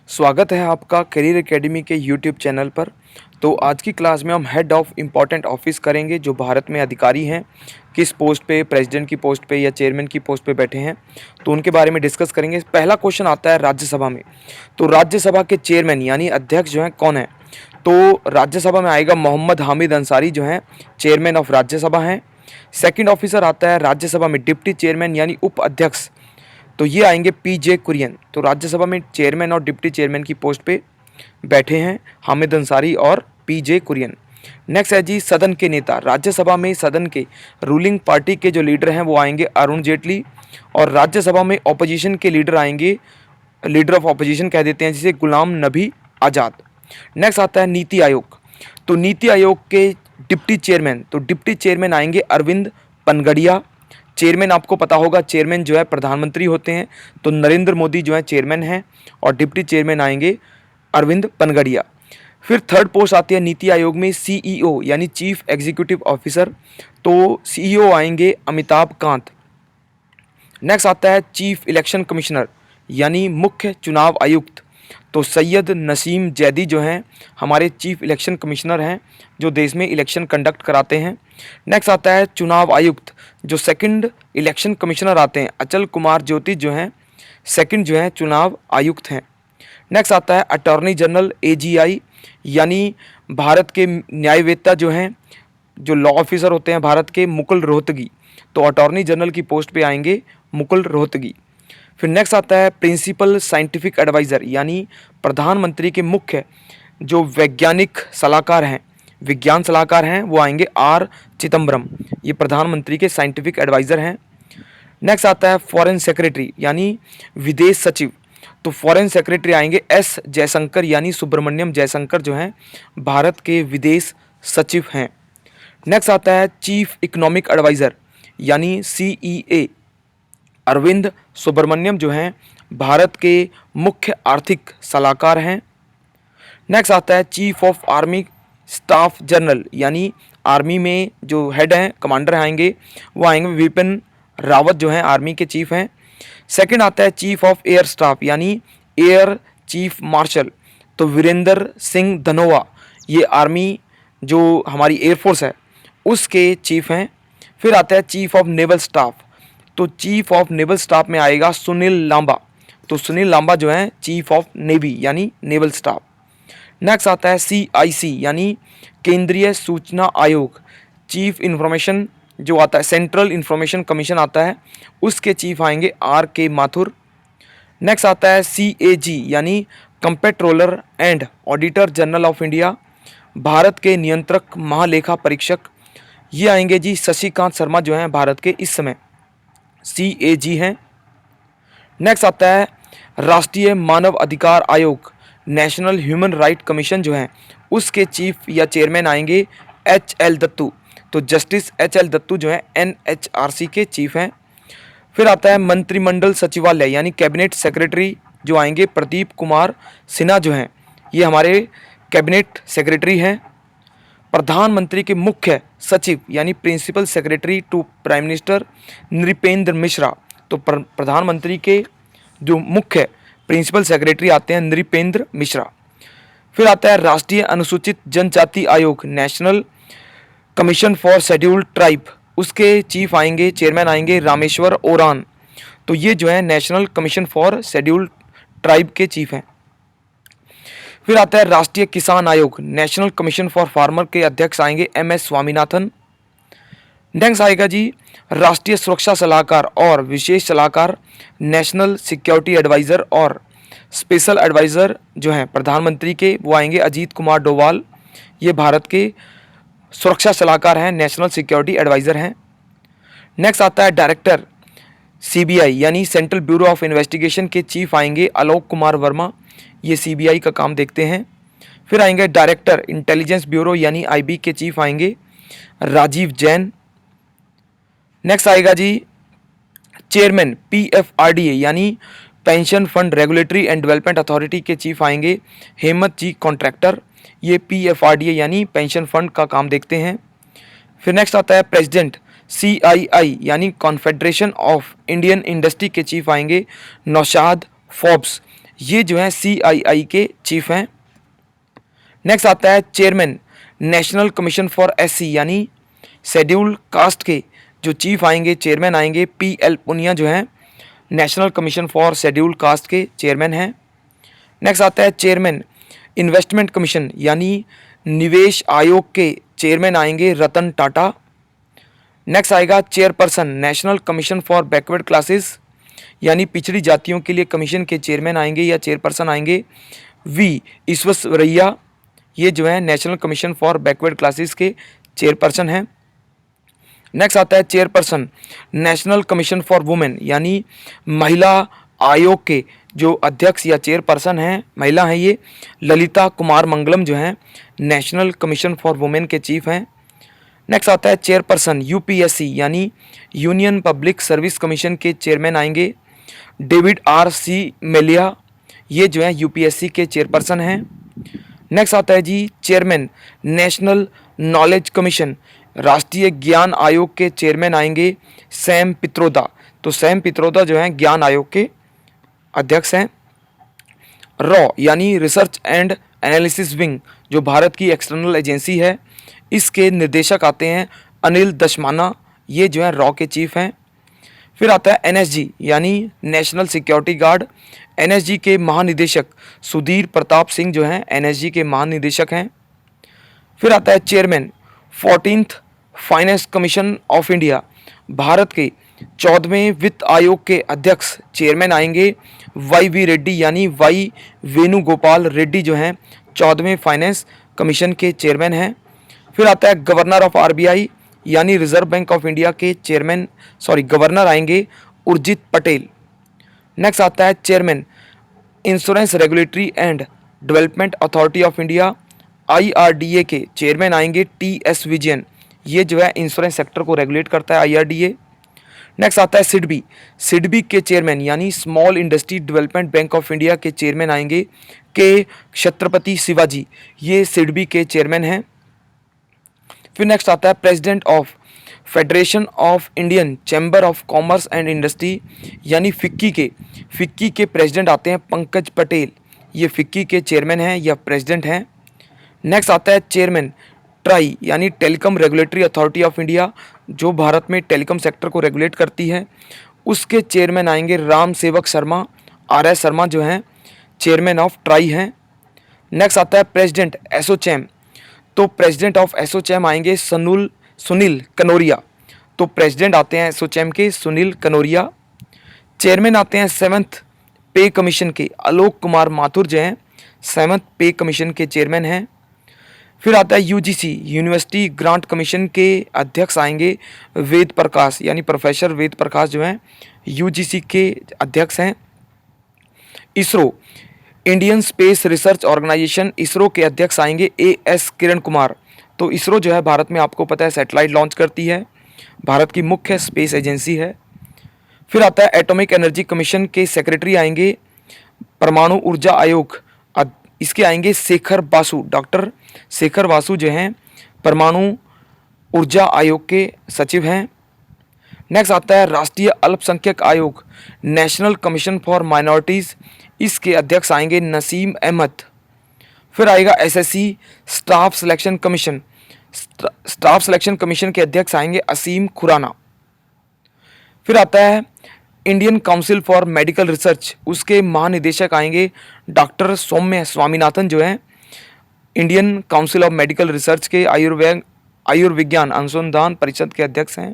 स्वागत है आपका करियर एकेडमी के यूट्यूब चैनल पर। तो आज की क्लास में हम हेड ऑफ इम्पॉर्टेंट ऑफिस करेंगे जो भारत में अधिकारी हैं, किस पोस्ट पे, प्रेसिडेंट की पोस्ट पे या चेयरमैन की पोस्ट पे बैठे हैं, तो उनके बारे में डिस्कस करेंगे। पहला क्वेश्चन आता है राज्यसभा में। तो राज्यसभा के चेयरमैन यानी अध्यक्ष जो हैं कौन है? तो राज्यसभा में आएगा मोहम्मद हामिद अंसारी जो हैं चेयरमैन ऑफ राज्यसभा हैं। सेकंड ऑफिसर आता है राज्यसभा में डिप्टी चेयरमैन यानी उप अध्यक्ष, तो ये आएंगे पीजे कुरियन। तो राज्यसभा में चेयरमैन और डिप्टी चेयरमैन की पोस्ट पे बैठे हैं हामिद अंसारी और पीजे कुरियन। नेक्स्ट है जी सदन के नेता। राज्यसभा में सदन के रूलिंग पार्टी के जो लीडर हैं वो आएंगे अरुण जेटली, और राज्यसभा में ऑपोजिशन के लीडर आएंगे, लीडर ऑफ ऑपोजिशन कह देते हैं जिसे गुलाम नबी आज़ाद। नेक्स्ट आता है नीति आयोग। तो नीति आयोग के डिप्टी चेयरमैन, तो डिप्टी चेयरमैन आएंगे अरविंद पनगड़िया। चेयरमैन आपको पता होगा, चेयरमैन जो है प्रधानमंत्री होते हैं, तो नरेंद्र मोदी जो है चेयरमैन हैं, और डिप्टी चेयरमैन आएंगे अरविंद पनगड़िया। फिर थर्ड पोस्ट आती है नीति आयोग में सीईओ यानी चीफ एग्जीक्यूटिव ऑफिसर, तो सीईओ आएंगे अमिताभ कांत। नेक्स्ट आता है चीफ इलेक्शन कमिश्नर यानी मुख्य चुनाव आयुक्त, तो सैयद नसीम जैदी जो हैं हमारे चीफ इलेक्शन कमिश्नर हैं जो देश में इलेक्शन कंडक्ट कराते हैं। नेक्स्ट आता है चुनाव आयुक्त, जो सेकंड इलेक्शन कमिश्नर आते हैं अचल कुमार ज्योति जो हैं सेकंड जो हैं चुनाव आयुक्त हैं। नेक्स्ट आता है अटॉर्नी जनरल एजीआई यानी भारत के न्यायवेत्ता जो हैं, जो लॉ ऑफिसर होते हैं भारत के, मुकुल रोहतगी, तो अटॉर्नी जनरल की पोस्ट पे आएंगे मुकुल रोहतगी। फिर नेक्स्ट आता है प्रिंसिपल साइंटिफिक एडवाइज़र यानी प्रधानमंत्री के मुख्य जो वैज्ञानिक सलाहकार हैं, विज्ञान सलाहकार हैं, वो आएंगे आर चिदम्बरम, ये प्रधानमंत्री के साइंटिफिक एडवाइज़र हैं। नेक्स्ट आता है फॉरेन सेक्रेटरी यानी विदेश सचिव, तो फॉरेन सेक्रेटरी आएंगे एस जयशंकर यानी सुब्रमण्यम जयशंकर जो हैं भारत के विदेश सचिव हैं। नेक्स्ट आता है चीफ इकोनॉमिक एडवाइज़र यानी सीईए अरविंद सुब्रमण्यम जो हैं भारत के मुख्य आर्थिक सलाहकार हैं। नेक्स्ट आता है chief of army staff general यानी आर्मी में जो हेड हैं, कमांडर आएंगे, वो आएंगे विपिन रावत जो हैं आर्मी के चीफ हैं। सेकंड आता है चीफ ऑफ एयर स्टाफ यानी एयर चीफ मार्शल, तो वीरेंद्र सिंह धनोआ, ये आर्मी जो हमारी एयरफोर्स है उसके चीफ हैं। फिर आता है चीफ ऑफ नेवल स्टाफ, तो चीफ ऑफ नेवल स्टाफ में आएगा सुनील लांबा, तो सुनील लांबा जो हैं चीफ ऑफ नेवी यानी नेवल स्टाफ। नेक्स्ट आता है सीआईसी यानी केंद्रीय सूचना आयोग, चीफ इंफॉर्मेशन जो आता है, सेंट्रल इंफॉर्मेशन कमीशन आता है, उसके चीफ आएंगे आर के माथुर। नेक्स्ट आता है सीएजी यानी comptroller and auditor general of India, Bharat के नियंत्रक महालेखा परीक्षक, ये आएंगे जी शशिकांत शर्मा जो हैं भारत के इस समय सीएजी हैं। नेक्स्ट आता है राष्ट्रीय मानव अधिकार आयोग, नेशनल ह्यूमन राइट कमीशन जो है, उसके चीफ या चेयरमैन आएंगे एचएल दत्तू, तो जस्टिस एचएल दत्तू जो है एनएचआरसी के चीफ हैं। फिर आता है मंत्रिमंडल सचिवालय यानी कैबिनेट सेक्रेटरी, जो आएंगे प्रदीप कुमार सिन्हा जो हैं, ये हमारे कैबिनेट सेक्रेटरी हैं। प्रधानमंत्री के मुख्य सचिव यानी principal secretary to prime minister Nripendra Mishra, तो प्रधानमंत्री के जो मुख्य प्रिंसिपल सेक्रेटरी आते हैं नृपेंद्र मिश्रा। फिर आता है राष्ट्रीय अनुसूचित जनजाति आयोग, national commission for scheduled tribe, उसके चीफ आएंगे, चेयरमैन आएंगे रामेश्वर ओरान, तो ये जो है national commission for scheduled tribe के चीफ हैं। फिर आता है राष्ट्रीय किसान आयोग, नेशनल कमीशन फॉर फार्मर के अध्यक्ष आएंगे एमएस स्वामीनाथन। नेक्स्ट आएगा जी राष्ट्रीय सुरक्षा सलाहकार और विशेष सलाहकार, नेशनल सिक्योरिटी एडवाइज़र और स्पेशल एडवाइज़र जो हैं प्रधानमंत्री के, वो आएंगे अजीत कुमार डोवाल, ये भारत के सुरक्षा सलाहकार हैं, नेशनल सिक्योरिटी एडवाइज़र हैं। नेक्स्ट आता है डायरेक्टर सीबीआई यानी सेंट्रल ब्यूरो ऑफ इन्वेस्टिगेशन के चीफ आएंगे आलोक कुमार वर्मा, ये सीबीआई का काम देखते हैं। फिर आएंगे डायरेक्टर इंटेलिजेंस ब्यूरो यानी आईबी के चीफ आएंगे राजीव जैन। नेक्स्ट आएगा जी चेयरमैन पीएफआरडीए यानी pension fund regulatory and development authority के चीफ आएंगे हेमंत जी कॉन्ट्रैक्टर, ये पीएफआरडीए यानी पेंशन फंड का काम देखते हैं। फिर नेक्स्ट आता है प्रेसिडेंट सीआईआई यानी कॉन्फेडरेशन ऑफ इंडियन इंडस्ट्री के चीफ आएंगे नौशाद फोर्ब्स, ये जो है CII के चीफ हैं। नेक्स्ट आता है chairman national commission for SC यानी शेड्यूल कास्ट के जो चीफ आएंगे, चेयरमैन आएंगे, PL पुनिया जो हैं national commission for schedule caste के चेयरमैन हैं। नेक्स्ट आता है चेयरमैन इन्वेस्टमेंट कमीशन यानी निवेश आयोग के चेयरमैन आएंगे रतन टाटा। नेक्स्ट आएगा chairperson national commission for backward classes यानी पिछड़ी जातियों के लिए कमीशन के चेयरमैन आएंगे या चेयरपर्सन आएंगे V ईश्वरैया। ये जो है national commission for backward classes के चेयरपर्सन हैं। नेक्स्ट आता है chairperson national commission for women यानी महिला आयोग के जो अध्यक्ष या चेयरपर्सन हैं, महिला हैं, ये ललिता कुमार मंगलम जो हैं नेशनल कमीशन फॉर वुमेन के चीफ हैं। नेक्स्ट आता है चेयरपर्सन UPSC यानी यूनियन पब्लिक सर्विस कमीशन के चेयरमैन आएंगे डेविड RC मेलिया। ये जो है UPSC के चेयरपर्सन हैं। नेक्स्ट आता है जी चेयरमैन नेशनल नॉलेज कमीशन राष्ट्रीय ज्ञान आयोग के चेयरमैन आएंगे सैम पित्रोदा। तो सैम पित्रोदा जो हैं ज्ञान आयोग के अध्यक्ष हैं। रॉ यानी रिसर्च एंड एनालिसिस विंग जो भारत की एक्सटर्नल एजेंसी है, इसके निर्देशक आते हैं अनिल दशमाना। ये जो है रॉ के चीफ हैं। फिर आता है NSG यानी नेशनल सिक्योरिटी गार्ड। NSG के महानिदेशक सुधीर प्रताप सिंह जो हैं NSG के महानिदेशक हैं। फिर आता है chairman 14th finance commission of India. Bharat के 14वें वित्त आयोग के अध्यक्ष चेयरमैन आएंगे YV रेड्डी यानी Y वेणुगोपाल रेड्डी जो हैं 14वें फाइनेंस कमीशन के चेयरमैन हैं। फिर आता है गवर्नर ऑफ RBI यानी रिजर्व बैंक ऑफ इंडिया के गवर्नर आएंगे उर्जित पटेल। नेक्स्ट आता है chairman insurance regulatory and development authority of India IRDA के चेयरमैन आएंगे TS विजयन। ये जो है इंश्योरेंस सेक्टर को रेगुलेट करता है IRDA। नेक्स्ट आता है सिडबी के चेयरमैन यानी small industry development bank of India के चेयरमैन आएंगे के छत्रपति शिवाजी। ये सिडबी के चेयरमैन हैं। फिर नेक्स्ट आता है president of federation of Indian chamber of commerce and industry यानी फिक्की के प्रेसिडेंट आते हैं पंकज पटेल। ये फिक्की के चेयरमैन हैं या प्रेसिडेंट हैं। नेक्स्ट आता है चेयरमैन ट्राई यानी telecom regulatory authority of India जो भारत में टेलीकॉम सेक्टर को रेगुलेट करती है, उसके चेयरमैन आएंगे राम सेवक शर्मा। RS शर्मा जो हैं चेयरमैन ऑफ ट्राई हैं। नेक्स्ट आता है प्रेसिडेंट एसोचैम। तो प्रेसिडेंट ऑफ एसोचैम आएंगे सुनील कनोरिया। तो प्रेसिडेंट आते हैं एसोचैम के सुनील कनोरिया। चेयरमैन आते हैं 7th पे कमीशन के आलोक कुमार माथुर जो हैं 7th पे कमीशन के चेयरमैन हैं। फिर आता है UGC यूनिवर्सिटी ग्रांट कमीशन के अध्यक्ष आएंगे वेद प्रकाश यानी प्रोफेसर वेद प्रकाश जो हैं UGC के अध्यक्ष हैं। ISRO Indian space research organisation ISRO के अध्यक्ष आएंगे AS किरण कुमार। तो इसरो जो है भारत में आपको पता है सैटेलाइट लॉन्च करती है, भारत की मुख्य स्पेस एजेंसी है। फिर आता है एटॉमिक एनर्जी कमीशन के सेक्रेटरी आएंगे परमाणु ऊर्जा आयोग, इसके आएंगे डॉक्टर शेखर बासु जो हैं परमाणु ऊर्जा आयोग के सचिव हैं। नेक्स्ट आता है राष्ट्रीय अल्पसंख्यक आयोग नेशनल कमीशन फॉर माइनॉरिटीज़, इसके अध्यक्ष आएंगे नसीम अहमद। फिर आएगा SSC staff selection commission, staff selection commission के अध्यक्ष आएंगे असीम खुराना। फिर आता है Indian council for medical research, उसके महानिदेशक आएंगे डॉक्टर सौम्य स्वामीनाथन जो हैं Indian council of medical research के आयुर्विज्ञान अनुसंधान परिषद के अध्यक्ष हैं।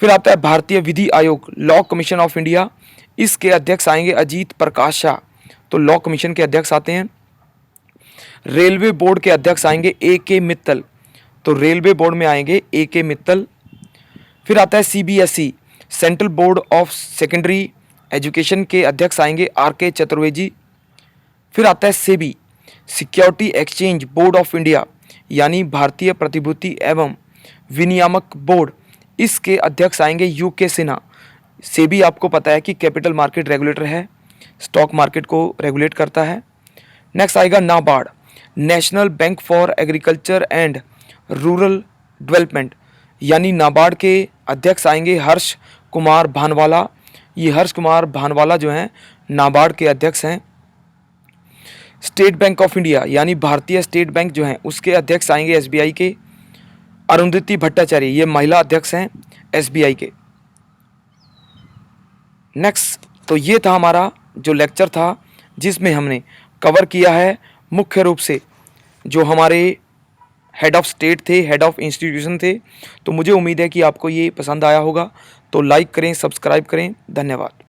फिर आता है भारतीय विधि आयोग लॉ कमीशन ऑफ इंडिया, इसके अध्यक्ष आएंगे अजीत प्रकाश शाह। तो लॉ कमीशन के अध्यक्ष आते हैं। रेलवे बोर्ड के अध्यक्ष आएंगे AK मित्तल। तो रेलवे बोर्ड में आएंगे AK मित्तल। फिर आता है CBSE central board of secondary education के अध्यक्ष आएंगे RK चतुर्वेदी। फिर आता है SEBI security exchange board of India यानी भारतीय प्रतिभूति एवं विनियामक बोर्ड, इसके अध्यक्ष आएंगे UK सिन्हा। SEBI आपको पता है कि कैपिटल मार्केट रेगुलेटर है, स्टॉक मार्केट को रेगुलेट करता है। नेक्स्ट आएगा NABARD national bank for agriculture and rural development यानी नाबार्ड के अध्यक्ष आएंगे हर्ष कुमार भानवाला। ये हर्ष कुमार भानवाला जो हैं नाबार्ड के अध्यक्ष हैं। स्टेट बैंक ऑफ इंडिया यानी भारतीय स्टेट बैंक जो है उसके अध्यक्ष आएंगे एसबीआई के अरुंधति भट्टाचार्य, ये महिला अध्यक्ष हैं एसबीआई के। नेक्स्ट, तो ये था हमारा जो लेक्चर था जिसमें हमने कवर किया है मुख्य रूप से जो हमारे हेड ऑफ स्टेट थे, हेड ऑफ इंस्टीट्यूशन थे। तो मुझे उम्मीद है कि आपको ये पसंद आया होगा। तो लाइक करें, सब्सक्राइब करें। धन्यवाद।